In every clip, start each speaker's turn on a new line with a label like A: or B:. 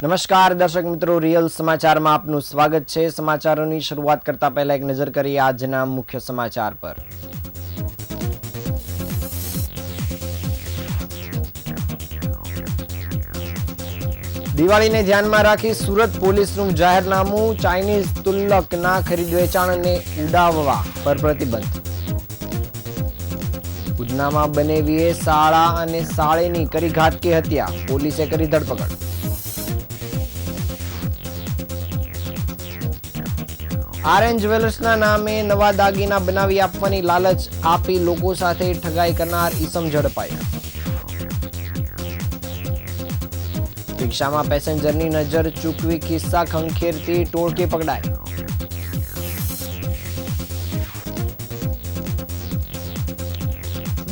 A: નમસ્કાર દર્શક મિત્રો, રિયલ સમાચારમાં આપનું સ્વાગત છે। સમાચારોની શરૂઆત કરતા પહેલા એક નજર કરીએ આજના મુખ્ય સમાચાર પર। દિવાળીને ધ્યાનમાં રાખી સુરત પોલીસનું જાહેરનામું, ચાઇનીઝ તુલ્લકના ખરીદ વેચાણને ઉડાવવા પર પ્રતિબંધ। ઉધનામાં બનેવીએ શાળા અને શાળીની કરી ઘાતકી હત્યા, પોલીસે કરી ધરપકડ। આરએન જ્વેલર્સના નામે નવા દાગીના બનાવી આપવાની લાલચ આપી લોકો સાથે ઠગાઈ કરનાર ઈસમ ઝડપાયો। રિક્ષામાં પેસેન્જરની નજર ચૂકવી ખિસ્સા ખંખેરતી ટોળકી પકડાઈ।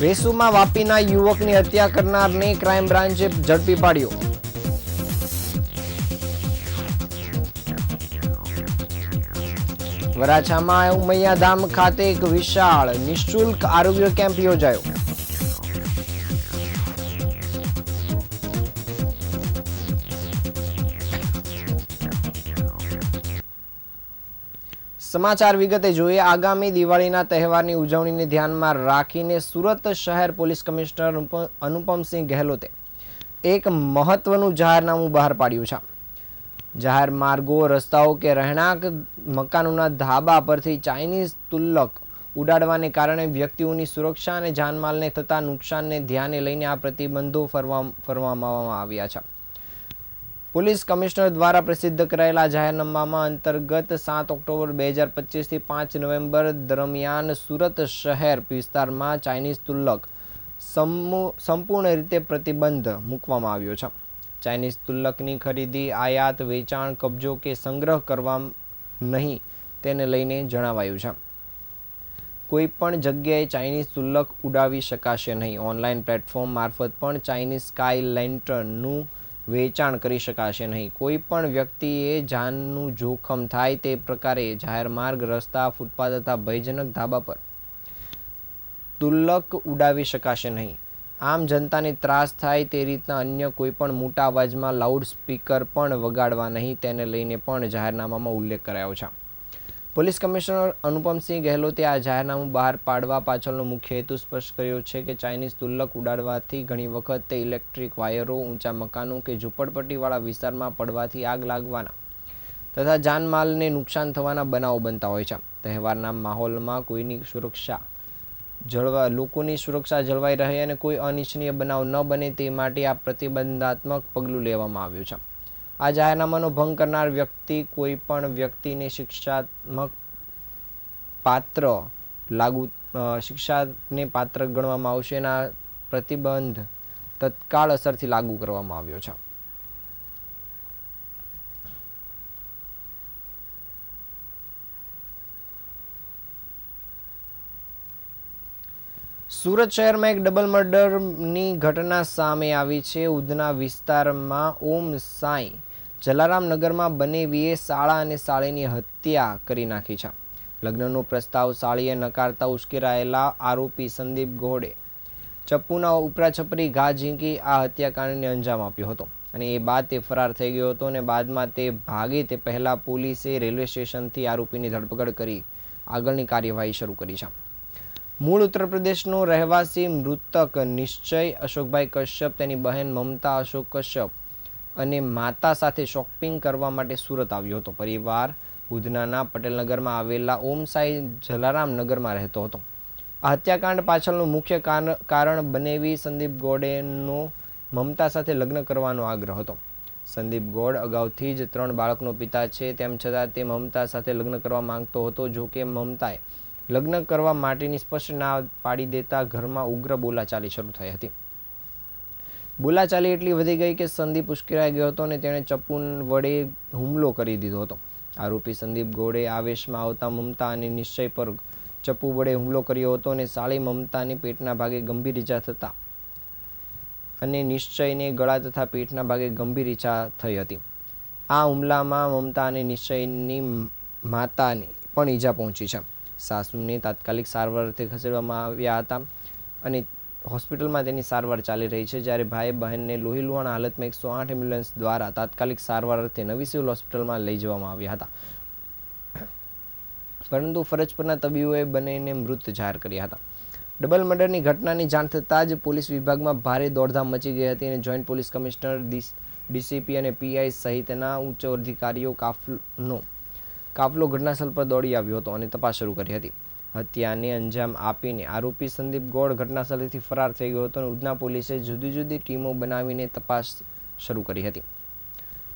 A: વેસુમાં વાપીના યુવકની હત્યા કરનારને ક્રાઇમ બ્રાન્ચે ઝડપી પાડ્યો। વરાછામાં ઉમૈયાધામ ખાતે એક વિશાળ નિઃશુલ્ક આરોગ્ય કેમ્પ યોજાયો। સમાચાર વિગતે જોઈએ। આગામી દિવાળીના તહેવારની ઉજવણીને ધ્યાનમાં રાખીને સુરત શહેર પોલીસ કમિશનર અનુપમસિંહ ગહેલોતે એક મહત્વનું જાહેરનામું બહાર પાડ્યું છે। જાહેર માર્ગો, રસ્તાઓ કે રહેણાંક મકાનોના ધાબા પરથી ચાઇનીઝ તુલ્લક ઉડાડવાને કારણે વ્યક્તિઓની સુરક્ષા અને જાનમાલને થતા નુકસાનને ધ્યાને લઈને આ પ્રતિબંધો ફરમાવવામાં આવ્યા છે। પોલીસ કમિશનર દ્વારા પ્રસિદ્ધ કરાયેલા જાહેરનામામાં અંતર્ગત 7 ઓક્ટોબર 2025 થી 5 નવેમ્બર દરમિયાન સુરત શહેર વિસ્તારમાં ચાઇનીઝ તુલ્લક સંપૂર્ણ રીતે પ્રતિબંધ મૂકવામાં આવ્યો છે। ચાઇનીઝ તુલ્લકની ખરીદી, આયાત, વેચાણ, કબજો કે સંગ્રહ કરવા નહીં તેને લઈને જણાવાયું છે। કોઈ પણ જગ્યાએ ચાઇનીઝ તુલ્લક ઉડાવી શકાશે નહીં। ઓનલાઈન પ્લેટફોર્મ મારફત પણ ચાઇનીઝ સ્કાય લેન્ટર્નનું વેચાણ કરી શકાશે નહીં। કોઈ પણ વ્યક્તિએ જાનનું જોખમ થાય તે પ્રકારે જાહેર માર્ગ, રસ્તા, ફૂટપાથ તથા ભયજનક ધાબા પર તુલ્લક ઉડાવી શકાશે નહીં। આમ જનતાને ત્રાસ થાય તે રીતના અન્ય કોઈ પણ મોટા અવાજમાં લાઉડ સ્પીકર પણ વગાડવા નહીં તેને લઈને પણ જાહેરનામામાં ઉલ્લેખ કરાયો છે। પોલીસ કમિશનર અનુપમસિંહ ગહેલોતે આ જાહેરનામું બહાર પાડવા પાછળનો મુખ્ય હેતુ સ્પષ્ટ કર્યો છે કે ચાઇનીઝ તુલ્લક ઉડાડવાથી ઘણી વખત તે ઇલેક્ટ્રિક વાયરો, ઊંચા મકાનો કે ઝૂંપડપટ્ટીવાળા વિસ્તારમાં પડવાથી આગ લાગવાના તથા જાનમાલને નુકસાન થવાના બનાવો બનતા હોય છે। તહેવારના માહોલમાં લોકોની સુરક્ષા જળવાઈ રહે અને કોઈ અનિચ્છનીય બનાવ ન બને તે માટે આ પ્રતિબંધાત્મક પગલું લેવામાં આવ્યું છે। આ જાહેરનામાનો ભંગ કરનાર વ્યક્તિ કોઈ પણ વ્યક્તિને શિક્ષાને પાત્ર ગણવામાં આવશે અને આ પ્રતિબંધ તત્કાળ અસરથી લાગુ કરવામાં આવ્યો છે। સુરત શહેરમાં એક ડબલ મર્ડરની ઘટના સામે આવી છે। ઉધના વિસ્તારમાં ઓમ સાંઈ જલારામ નગરમાં બનેવીએ શાળા અને શાળીની હત્યા કરી નાખી છે। લગ્નનો પ્રસ્તાવ શાળીએ નકારતા ઉશ્કેરાયેલા આરોપી સંદીપ ગોળે ચપ્પુના ઉપરાછપરી ઘા ઝીંકી આ હત્યાકાંડને અંજામ આપ્યો હતો અને એ બાદ તે ફરાર થઈ ગયો હતો અને બાદમાં તે ભાગે તે પહેલાં પોલીસે રેલવે સ્ટેશનથી આરોપીની ધરપકડ કરી આગળની કાર્યવાહી શરૂ કરી છે। મૂળ ઉત્તર પ્રદેશનો રહેવાસી મૃતક નિશ્ચય અશોકભાઈ કશ્યપ તેની બહેન મમતા અશોક કશ્યપ અને માતા સાથે શોપિંગ કરવા માટે સુરત આવ્યો હતો। પરિવાર ઉધનાના પટેલનગરમાં આવેલા ઓમસાઈ જલારામ નગરમાં રહેતો હતો। આ હત્યાકાંડ પાછળનું મુખ્ય કારણ બનેવી સંદીપ ગોળેનો મમતા સાથે લગ્ન કરવાનો આગ્રહ હતો। સંદીપ ગોળ અગાઉથી જ 3 બાળકનો પિતા છે, તેમ છતાં તે મમતા સાથે લગ્ન કરવા માંગતો હતો। જો કે મમતાએ લગ્ન કરવા માટેની સ્પષ્ટ ના પાડી દેતા ઘરમાં ઉગ્ર બોલાચાલી શરૂ થઈ હતી। બોલાચાલી એટલી વધી ગઈ કે સંદીપ ઉશ્કેરાઈ ગયો હતો અને તેણે ચપ્પુ વડે હુમલો કરી દીધો હતો। આરોપી સંદીપ ગોળે આવેશમાં આવતા મમતા અને નિશ્ચય પર ચપ્પુ વડે હુમલો કર્યો હતો અને સાળી મમતાની પેટના ભાગે ગંભીર ઈજા થતા અને નિશ્ચયને ગળા તથા પેટના ભાગે ગંભીર ઈજા થઈ હતી। આ હુમલામાં મમતા અને નિશ્ચયની માતાને પણ ઈજા પહોંચી છે। સાસુને તાત્કાલિક સારવાર અર્થે ખસેડવામાં આવ્યા હતા અને હોસ્પિટલમાં તેની સારવાર ચાલી રહી છે, જ્યારે ભાઈ બહેનને લોહી લુહાણ હાલતમાં 108 એમ્બ્યુલન્સ દ્વારા તાત્કાલિક સારવાર અર્થે નવી સિવિલ હોસ્પિટલમાં લઈ જવામાં આવ્યા હતા, પરંતુ ફરજ પરના તબીબોએ બંનેને મૃત જાહેર કર્યા હતા. ડબલ મર્ડરની ઘટનાની જાણ થતાં જ પોલીસ વિભાગમાં ભારે દોડધામ મચી ગઈ હતી અને જોઈન્ટ પોલીસ કમિશનર, ડીસીપી અને પીઆઈ સહિતના ઉચ્ચ અધિકારીઓ કાફલો ઘટનાસ્થળ પર દોડી આવ્યો હતો અને તપાસ શરૂ કરી હતી. હત્યાને અંજામ આપીને આરોપી સંદીપ ગોળ ઘટનાસ્થળેથી ફરાર થઈ ગયો હતો અને ઉધના પોલીસે જુદી જુદી ટીમો બનાવીને તપાસ શરૂ કરી હતી.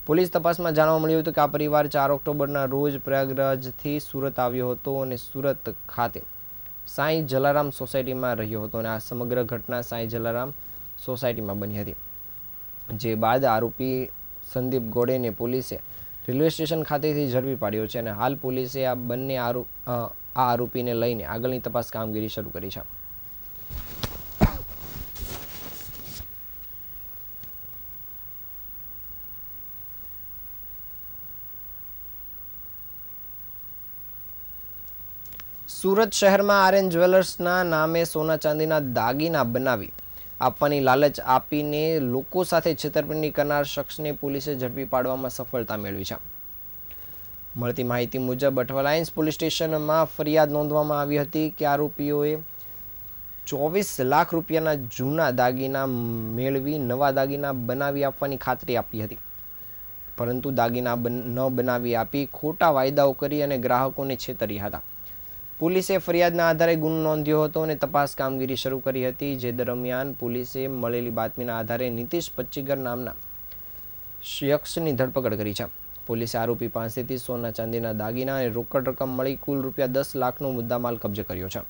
A: પોલીસ તપાસમાં જાણવા મળ્યું હતું કે આ પરિવાર 4 ઓક્ટોબરના રોજ પ્રયાગરાજથી સુરત આવ્યો હતો અને સુરત ખાતે સાંઈ જલારામ સોસાયટીમાં રહ્યો હતો અને આ સમગ્ર ઘટના સાંઈ જલારામ સોસાયટીમાં બની હતી. જે બાદ આરોપી સંદીપ ગોળેને પોલીસે રેલવે સ્ટેશન ખાતેથી ઝડપી પાડ્યો છે અને હાલ પોલીસે આ બંને આરોપીને લઈને આગળની તપાસ કામગીરી શરૂ કરી છે. સુરત શહેરમાં આર્યન જ્વેલર્સના નામે સોના ચાંદીના દાગીના બનાવી આપવાની લાલચ આપીને લોકો સાથે છેતરપિંડી કરનાર શખ્સને પોલીસે ઝડપી પાડવામાં સફળતા મેળવી છે. મળતી માહિતી મુજબ અઠવાલાઇન્સ પોલીસ સ્ટેશનમાં ફરિયાદ નોંધવામાં આવી હતી કે આરોપીઓએ 24 લાખ રૂપિયાના જૂના દાગીના મેળવી નવા દાગીના બનાવી આપવાની ખાતરી આપી હતી, પરંતુ દાગીના ન બનાવી આપી ખોટા વાયદાઓ કરી અને ગ્રાહકોને છેતર્યા હતા. પોલીસે ફરિયાદના આધારે ગુનો નોંધ્યો હતો અને તપાસ કામગીરી શરૂ કરી હતી, જે દરમિયાન પોલીસે મળેલી બાતમીના આધારે નીતિશ પચ્ચીગર નામના શખ્સની ધરપકડ કરી છે. પોલીસે આરોપી પાસેથી સોના ચાંદીના દાગીના અને રોકડ રકમ મળી કુલ ₹10 લાખનો મુદ્દામાલ કબજે કર્યો છે.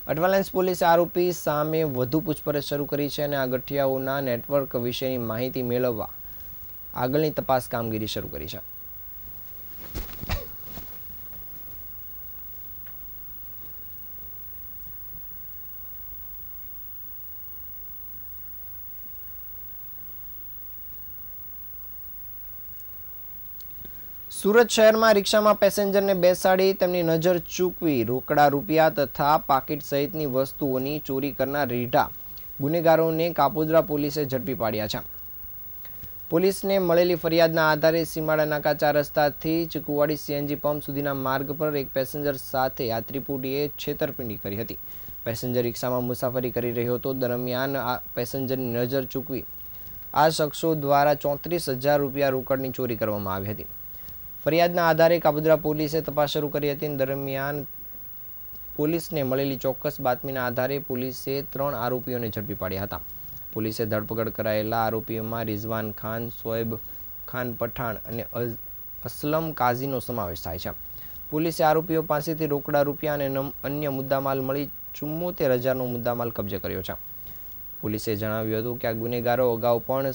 A: અઠવાલાઇન્સ પોલીસે આરોપી સામે વધુ પૂછપરછ શરૂ કરી છે અને આ ગઠિયાઓના નેટવર્ક વિશેની માહિતી મેળવવા આગળની તપાસ કામગીરી શરૂ કરી છે. સુરત શહેરમાં રિક્ષામાં પેસેન્જરને બેસાડી તેમની નજર ચૂકવી રોકડા રૂપિયા તથા પાકીટ સહિતની વસ્તુઓની ચોરી કરનાર રીઢા ગુનેગારોને કાપોદ્રા પોલીસે ઝડપી પાડ્યા છે. પોલીસને મળેલી ફરિયાદના આધારે સીમાડા નાકા 4 રસ્તાથી ચીકુવાડી સીએનજી પંપ સુધીના માર્ગ પર એક પેસેન્જર સાથે આ ત્રિપુટીએ છેતરપિંડી કરી હતી. પેસેન્જર રિક્ષામાં મુસાફરી કરી રહ્યો હતો, દરમિયાન આ પેસેન્જરની નજર ચૂકવી આ શખ્સો દ્વારા 34,000 રૂપિયા રોકડની ચોરી કરવામાં આવી હતી. ફરિયાદના આધારે કાપોદ્રા પોલીસે તપાસ શરૂ કરી હતી. દરમિયાન પોલીસને મળેલી ચોક્કસ બાતમીના આધારે પોલીસે 3 આરોપીઓને ઝડપી પાડ્યા હતા. પોલીસે ધરપકડ કરાયેલા આરોપીઓમાં રિઝવાન ખાન, શોએબ ખાન પઠાણ અને અસલમ કાઝીનો સમાવેશ થાય છે. પોલીસે આરોપીઓ પાસેથી રોકડા રૂપિયા અને અન્ય મુદ્દામાલ મળી 74,000નો મુદ્દામાલ કબજે કર્યો છે. પોલીસે જણાવ્યું હતું કે આ ગુનેગારો અગાઉ પણ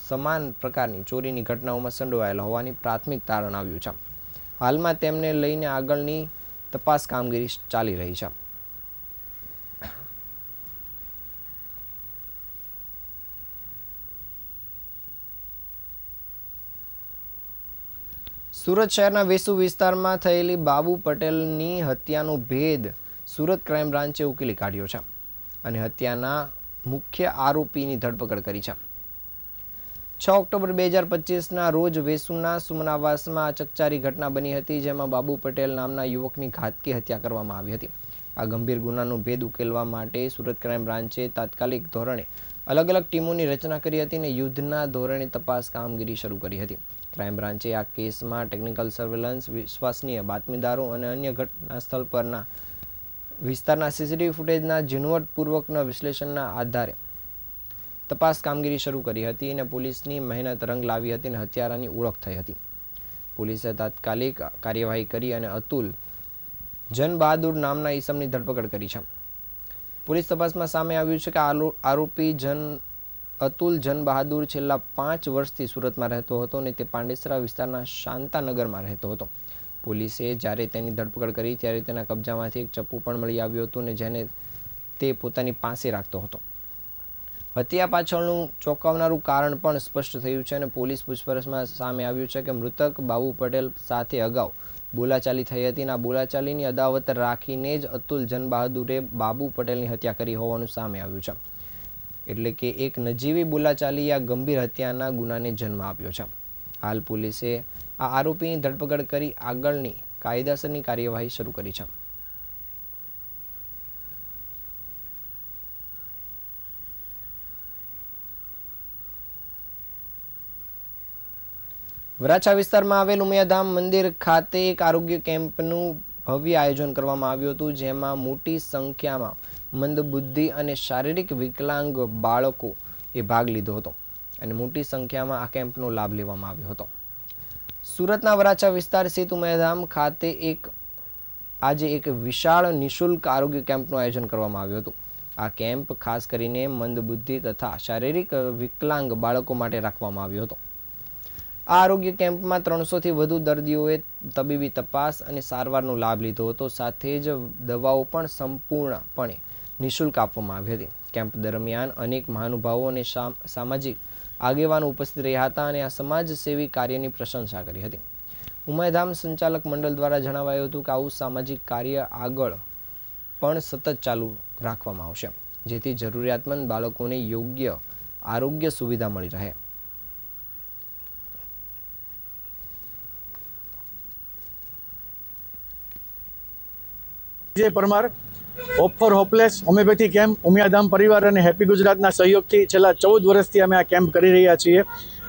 A: સમાન પ્રકારની ચોરીની ઘટનાઓમાં સંડોવાયેલા હોવાની પ્રાથમિક તારણ આવ્યું છે. હાલમાં તેમને લઈને આગળની તપાસ કામગીરી ચાલી રહી છે. સુરત શહેરના વેસુ વિસ્તારમાં થયેલી બાબુ પટેલની હત્યાનો ભેદ સુરત ક્રાઇમ બ્રાન્ચે ઉકેલી કાઢ્યો છે અને હત્યાના મુખ્ય આરોપીની ધરપકડ કરી છે. 6 ઓક્ટોબર 2025ના રોજ વેસુના સુમનાવાસમાં ચકચારી ઘટના બની હતી, જેમાં બાબુ પટેલ નામના યુવકની ઘાતકી હત્યા કરવામાં આવી હતી. આ ગંભીર ગુનાનો ભેદ ઉકેલવા માટે સુરત ક્રાઇમ બ્રાન્ચે તાત્કાલિક ધોરણે અલગ અલગ ટીમોની રચના કરી હતી અને યુદ્ધના ધોરણે તપાસ કામગીરી શરૂ કરી હતી. ક્રાઇમ બ્રાન્ચે આ કેસમાં ટેકનિકલ સર્વેલન્સ, વિશ્વસનીય બાતમીદારો અને અન્ય ઘટના સ્થળ પરના વિસ્તારના સીસીટીવી ફૂટેજના ઝીણવટપૂર્વકના વિશ્લેષણના આધારે તપાસ કામગીરી શરૂ કરી હતી અને પોલીસની મહેનત રંગ લાવી હતી અને હત્યારાની ઓળખ થઈ હતી. પોલીસે તાત્કાલિક કાર્યવાહી કરી અને અતુલ જન બહાદુર નામના ઈસમની ધરપકડ કરી છે. પોલીસ તપાસમાં સામે આવ્યું છે કે આરોપી અતુલ જન બહાદુર છેલ્લા 5 વર્ષથી સુરતમાં રહેતો હતો અને તે પાંડેસરા વિસ્તારના શાંતાનગરમાં રહેતો હતો. પોલીસે જ્યારે તેની ધરપકડ કરી ત્યારે તેના કબજામાંથી એક ચપ્પુ પણ મળી આવ્યું હતું અને જેને તે પોતાની પાસે રાખતો હતો. હત્યા પાછળનું ચોંકાવનારું કારણ પણ સ્પષ્ટ થયું છે અને પોલીસ પૂછપરછમાં સામે આવ્યું છે કે મૃતક બાબુ પટેલ સાથે અગાઉ બોલાચાલી થઈ હતી અને આ બોલાચાલીની અદાવત રાખીને જ અતુલ જનબહાદુરે બાબુ પટેલની હત્યા કરી હોવાનું સામે આવ્યું છે. એટલે કે એક નજીવી બોલાચાલી આ ગંભીર હત્યાના ગુનાને જન્મ આપ્યો છે. હાલ પોલીસે આ આરોપીની ધરપકડ કરી આગળની કાયદેસરની કાર્યવાહી શરૂ કરી છે. વરાછા વિસ્તારમાં આવેલ ઉમિયાધામ મંદિર ખાતે એક આરોગ્ય કેમ્પનું ભવ્ય આયોજન કરવામાં આવ્યું હતું, જેમાં મોટી સંખ્યામાં મંદબુદ્ધિ અને શારીરિક વિકલાંગ બાળકોએ ભાગ લીધો હતો અને મોટી સંખ્યામાં આ કેમ્પનો લાભ લેવામાં આવ્યો હતો. સુરતના વરાછા વિસ્તાર સ્થિત ઉમિયાધામ ખાતે આજે એક વિશાળ નિઃશુલ્ક આરોગ્ય કેમ્પનું આયોજન કરવામાં આવ્યું હતું. આ કેમ્પ ખાસ કરીને મંદબુદ્ધિ તથા શારીરિક વિકલાંગ બાળકો માટે રાખવામાં આવ્યો હતો. આ આરોગ્ય કેમ્પમાં 300થી વધુ દર્દીઓએ તબીબી તપાસ અને સારવારનો લાભ લીધો હતો. સાથે જ દવાઓ પણ સંપૂર્ણપણે નિઃશુલ્ક આપવામાં આવી હતી. કેમ્પ દરમિયાન અનેક મહાનુભાવો અને સામાજિક આગેવાનો ઉપસ્થિત રહ્યા હતા અને આ સમાજસેવી કાર્યની પ્રશંસા કરી હતી. ઉમિયાધામ સંચાલક મંડળ દ્વારા જણાવાયું હતું કે આવું સામાજિક કાર્ય આગળ પણ સતત ચાલુ રાખવામાં આવશે, જેથી જરૂરિયાતમંદ બાળકોને યોગ્ય આરોગ્ય સુવિધા મળી રહે.
B: જે Parmar hope for hopeless homeopathy camp Umiyadham પરિવાર અને હેપી ગુજરાતના સહયોગથી છેલ્લા 14 વર્ષથી અમે આ કેમ્પ કરી રહ્યા છીએ,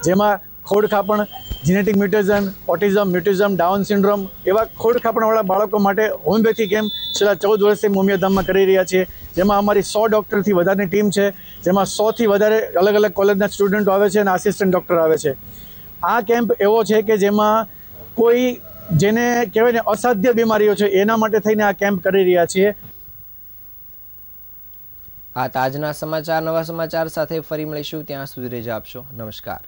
B: જેમાં ખોડખાપણ, genetic mutation, autism, mutism, Down syndrome એવા ખોડખાપણવાળા બાળકો માટે હોમિયોપેથી કેમ્પ છેલ્લા 14 વર્ષથી ઉમિયાધામમાં કરી રહ્યા છીએ, જેમાં અમારી 100 ડૉક્ટરથી વધારેની ટીમ છે, જેમાં 100થી વધારે અલગ અલગ કોલેજના સ્ટુડન્ટો આવે છે અને આસિસ્ટન્ટ ડૉક્ટર આવે છે. આ કેમ્પ એવો છે કે જેમાં કોઈ જેને કહેવાય ને અસાધ્ય બીમારીઓ છે એના માટે થઈને આ કેમ્પ કરી રહ્યા છીએ.
A: આ તાજના સમાચાર, નવા સમાચાર સાથે ફરી મળીશું. ત્યાં સુધી રજા આપશો. નમસ્કાર.